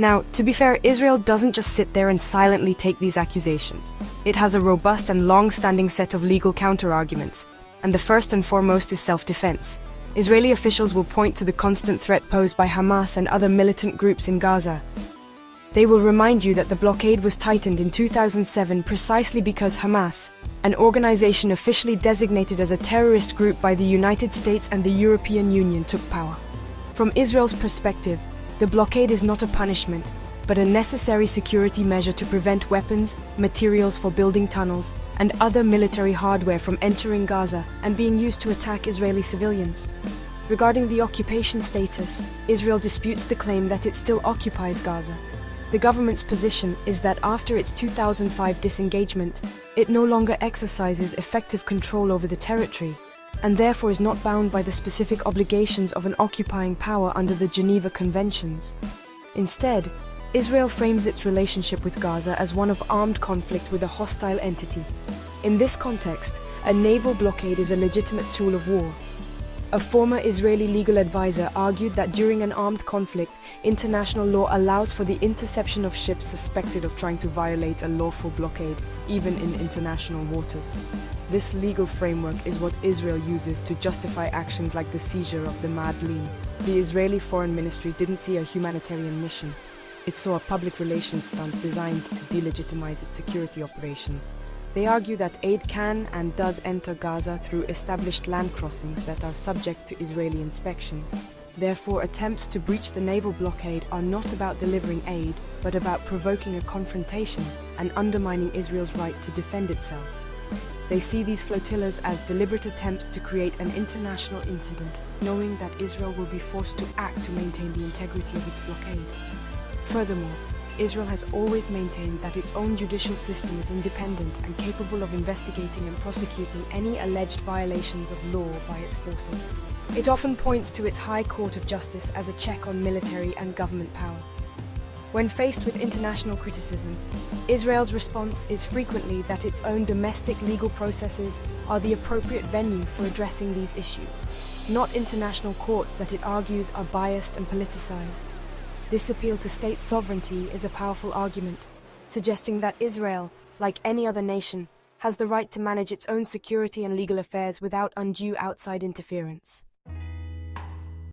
Now, to be fair, Israel doesn't just sit there and silently take these accusations. It has a robust and long-standing set of legal counter-arguments, and the first and foremost is self-defense. Israeli officials will point to the constant threat posed by Hamas and other militant groups in Gaza. They will remind you that the blockade was tightened in 2007 precisely because Hamas, an organization officially designated as a terrorist group by the United States and the European Union, took power. From Israel's perspective, the blockade is not a punishment, but a necessary security measure to prevent weapons, materials for building tunnels, and other military hardware from entering Gaza and being used to attack Israeli civilians. Regarding the occupation status, Israel disputes the claim that it still occupies Gaza. The government's position is that after its 2005 disengagement, it no longer exercises effective control over the territory, and therefore is not bound by the specific obligations of an occupying power under the Geneva Conventions. Instead, Israel frames its relationship with Gaza as one of armed conflict with a hostile entity. In this context, a naval blockade is a legitimate tool of war. A former Israeli legal advisor argued that during an armed conflict, international law allows for the interception of ships suspected of trying to violate a lawful blockade, even in international waters. This legal framework is what Israel uses to justify actions like the seizure of the Madlin. The Israeli Foreign Ministry didn't see a humanitarian mission. It saw a public relations stunt designed to delegitimize its security operations. They argue that aid can and does enter Gaza through established land crossings that are subject to Israeli inspection. Therefore, attempts to breach the naval blockade are not about delivering aid, but about provoking a confrontation and undermining Israel's right to defend itself. They see these flotillas as deliberate attempts to create an international incident, knowing that Israel will be forced to act to maintain the integrity of its blockade. Furthermore, Israel has always maintained that its own judicial system is independent and capable of investigating and prosecuting any alleged violations of law by its forces. It often points to its High Court of Justice as a check on military and government power. When faced with international criticism, Israel's response is frequently that its own domestic legal processes are the appropriate venue for addressing these issues, not international courts that it argues are biased and politicized. This appeal to state sovereignty is a powerful argument, suggesting that Israel, like any other nation, has the right to manage its own security and legal affairs without undue outside interference.